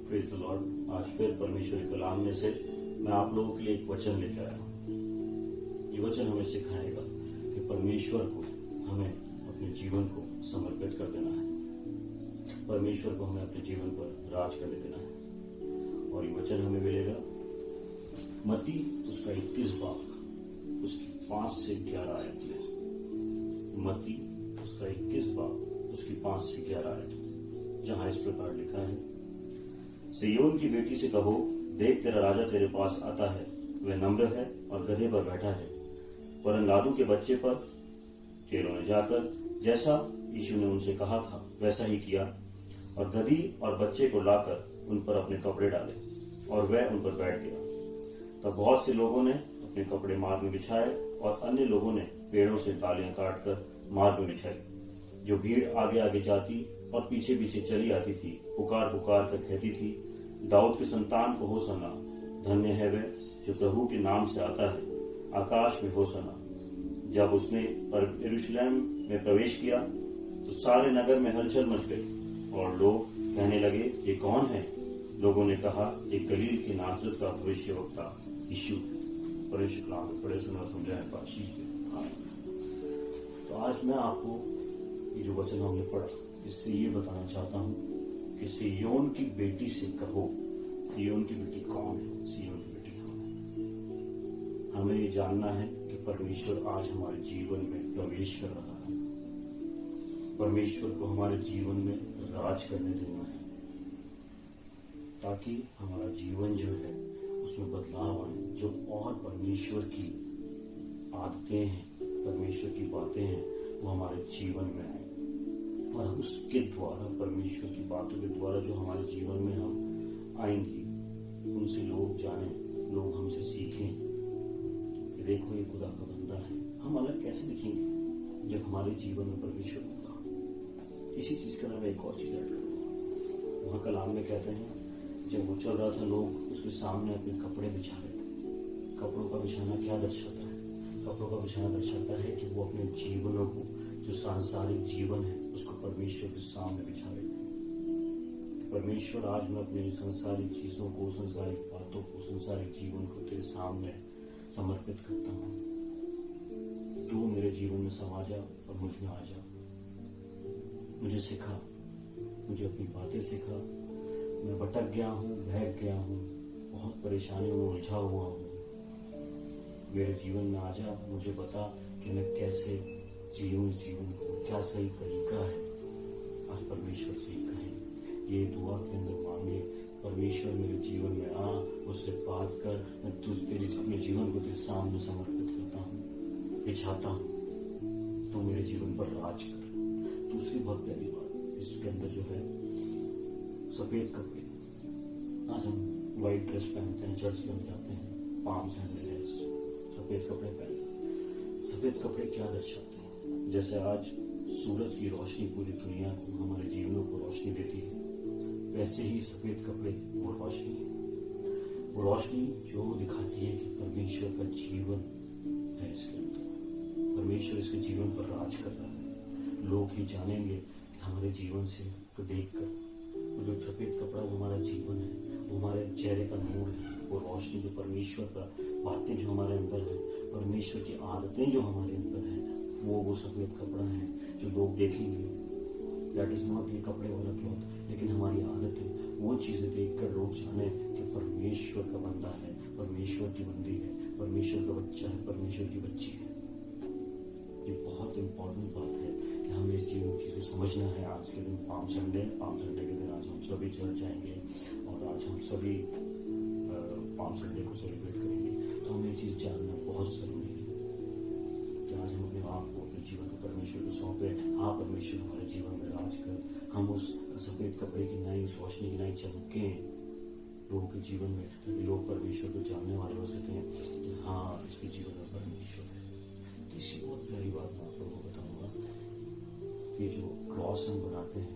Praise the Lord. आज फिर परमेश्वर के कलाम में से मैं आप लोगों के लिए एक वचन लेकर आया हूँ। ये वचन हमें सिखाएगा कि परमेश्वर को हमें अपने जीवन को समर्पित कर देना है, परमेश्वर को हमें अपने जीवन पर राज करने देना है। और ये वचन हमें मिलेगा मत्ती उसका 21 बाब उसकी 5 से 11 आयत में। मत्ती उसका 21 बाब उसकी 5 से 11 आयत, जहां इस प्रकार लिखा है, सिय्योन की बेटी से कहो, देख तेरा राजा तेरे पास आता है, वह नम्र है और गधे पर बैठा है, वरन लादू के बच्चे पर। चेलों ने जाकर जैसा यीशु ने उनसे कहा था वैसा ही किया, और गधी और बच्चे को लाकर उन पर अपने कपड़े डाले, और वह उन पर बैठ गया। तब बहुत से लोगों ने अपने कपड़े मार्ग में बिछाए, और अन्य लोगों ने पेड़ों से डालियां काटकर मार्ग में बिछाई। जो भीड़ आगे आगे जाती और पीछे पीछे चली आती थी, पुकार पुकार कर कहती थी, दाऊद के संतान को होसना, धन्य है वह जो प्रभु के नाम से आता है, आकाश में होसना। जब उसने यरूशलेम में प्रवेश किया तो सारे नगर में हलचल मच गई, और लोग कहने लगे, ये कौन है? लोगों ने कहा, ये गलील के नासरत का भविष्यवक्ता यीशु। परमेश्वर के नाम में पढ़े सुना समझाए आशीष दे। तो आज मैं आपको ये जो वचन हमने पढ़ा, इससे ये बताना चाहता हूँ कि सिय्योन की बेटी से कहो। सिय्योन की बेटी कौन है? सिय्योन की बेटी कौन है? हमें ये जानना है कि परमेश्वर आज हमारे जीवन में प्रवेश कर रहा है। परमेश्वर को हमारे जीवन में राज करने देना है, ताकि हमारा जीवन जो है उसमें बदलाव आए, जो और परमेश्वर की आदतें हैं, परमेश्वर की बातें हैं, वो हमारे जीवन में आए, और उसके द्वारा, परमेश्वर की बातों के द्वारा जो हमारे जीवन में हम आएंगी, उनसे लोग जाने, लोग हमसे सीखें कि देखो ये खुदा का बंदा है। हम अलग कैसे दिखेंगे जब हमारे जीवन में परमेश्वर होगा। इसी चीज का मैं एक और चीज ऐड करूंगा। वहां कलाम में कहते हैं, जब वो चल रहा था, लोग उसके सामने अपने कपड़े बिछा रहे थे। कपड़ों का बिछाना क्या दर्शाता है? कपड़ों का बिछाना दर्शाता है कि वो अपने जीवनों को, जो सांसारिक जीवन है, उसको परमेश्वर के सामने बिछा रहे थे। परमेश्वर, आज मैं अपनी सांसारिक चीजों को, सांसारिक बातों को, सांसारिक जीवन को तेरे सामने समर्पित करता हूँ। तू मेरे जीवन में समा जा और मुझ में आ जा। मुझे सिखा, मुझे अपनी बातें सिखा। मैं भटक गया हूँ, बहक गया हूँ, बहुत परेशानियों में उलझा हुआ हूँ। मेरे जीवन में आ जा, मुझे बता कि मैं कैसे जीऊं इस जीवन को, क्या सही तरीका है। आज परमेश्वर से कहें, ये दुआ के अंदर मांगे, परमेश्वर मेरे जीवन में आ, उससे बात कर। मैं तेरे अपने जीवन को तेरे सामने समर्पित करता हूँ, बिछाता हूँ, तू मेरे जीवन पर राज कर। दूसरी बहुत प्यारी बात इसके अंदर जो है, सफेद कपड़े। आज हम व्हाइट ड्रेस पहनते हैं, चर्च में जाते हैं, पाम सैंडल, सफेद कपड़े पहनते। सफेद कपड़े क्या दर्शाते हैं? जैसे आज सूरज की रोशनी पूरी दुनिया को, हमारे जीवनों को रोशनी देती है, वैसे ही सफेद कपड़े वो रोशनी है। वो रोशनी जो दिखाती है कि परमेश्वर का जीवन है इसके अंदर, परमेश्वर इसके जीवन पर राज कर रहा है। लोग ही जानेंगे कि हमारे जीवन से को देखकर, वो जो सफेद कपड़ा वो हमारा जीवन है, वो हमारे चेहरे का नूर है, वो रोशनी जो परमेश्वर का बातें जो हमारे अंदर है, परमेश्वर की आदतें जो हमारे अंदर है, वो सफेद कपड़ा है जो लोग देखेंगे। दैट इज नॉट ये कपड़े वाला क्लॉथ, लेकिन हमारी आदतें, वो चीजें देखकर लोग जाने कि परमेश्वर का बंदा है, परमेश्वर की बंदी है, परमेश्वर का बच्चा है, परमेश्वर की बच्ची है। ये बहुत इंपॉर्टेंट बात है कि हमें इस चीजों समझना है। आज के दिन पाम संडे के दिन आज हम सभी चर्च जाएंगे, और आज हम सभी पाम संडे को सेलिब्रेट करेंगे। तो हमें ये चीज जानना बहुत जरूरी है कि आज हम अपने आप को, अपने जीवन को परमेश्वर को सौंपे। हाँ, परमेश्वर हमारे जीवन में राज कर, हम उस सफेद कपड़े की नई, उस रोशनी की नई चमके लोगों के जीवन में, ताकि लोग परमेश्वर को जानने वाले हो सकें कि हाँ, इसके जीवन में परमेश्वर है। तीसरी बहुत प्यारी बात मैं आप लोगों को बताऊंगा कि जो क्रॉस हम बनाते हैं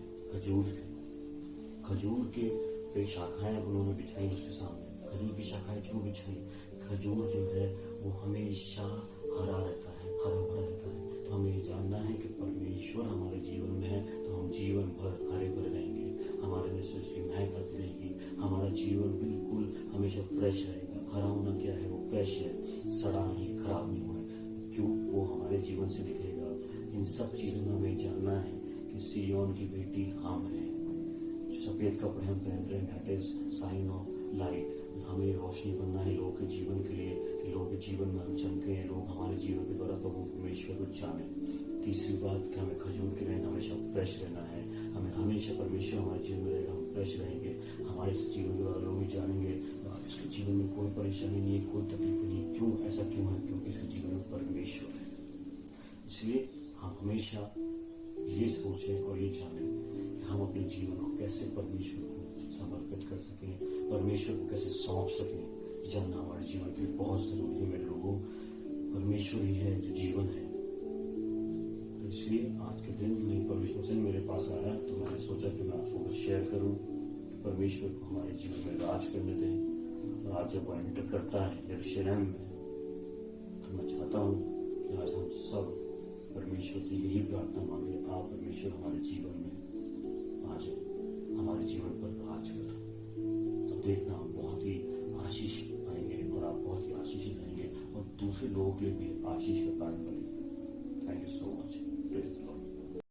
खजूर के शाखाएं उन्होंने बिछाई उसके सामने। खजूर की शाखाएं क्यों बिछाई? खजूर जो है वो हमेशा हरा रहता है, हरा भरा रहता है। तो हमें ये जानना है कि परमेश्वर हमारे जीवन में है, तो हम जीवन भर हरे भरे रहेंगे, हमारे में से उसकी महक आती रहेगी, हमारा जीवन बिल्कुल हमेशा फ्रेश रहेगा। हरा होना क्या है, वो फ्रेश है, सड़ा नहीं, खराब नहीं हुआ है। क्यों? वो हमारे जीवन से दिखेगा। इन सब चीजों में हमें जानना है कि सिय्योन की बेटी हम हैं। सफेद कपड़े हम पहन रहे हैं, that is sine of light. हमें रोशनी बनना है लोगों के जीवन के लिए, कि लोगों के जीवन में हम चमके, लोग हमारे जीवन के द्वारा प्रभु परमेश्वर को जाने। तीसरी बात कि हमें खजूर के रहना, हमेशा फ्रेश रहना है। हमें हमेशा परमेश्वर हमारे जीवन में रहेगा, हम फ्रेश रहेंगे, हमारे जीवन के द्वारा लोग भी जानेंगे इसके जीवन में कोई परेशानी नहीं है, कोई तकलीफ नहीं। क्यों? ऐसा क्यों है? क्योंकि इसके जीवन में परमेश्वर है। इसलिए हम हमेशा ये सोचें और ये जानें कि हम अपने जीवन को कैसे परमेश्वर को समर्पित कर सकें, परमेश्वर को कैसे सौंप सकें। जानना हमारे जीवन के लिए बहुत जरूरी है मेरे लोगों। परमेश्वर ही है जो जीवन है। तो इसलिए आज के दिन में परमेश्वर से मेरे पास आया, तो मैंने सोचा कि मैं आपको कुछ शेयर करूं कि परमेश्वर को हमारे जीवन में राज करने दें। और आज जब वो एंटर करता है यरूशलेम में, तो मैं चाहता हूँ कि आज हम सब परमेश्वर से यही प्रार्थना मांगे, आप परमेश्वर हमारे जीवन में आ जाए, हमारे जीवन पर राज करें। तो देखना आप बहुत ही आशीष पाएंगे और आप बहुत ही आशीषित रहेंगे और दूसरे लोगों के लिए भी आशीष का कारण बनेंगे। Thank you so much. Praise the Lord.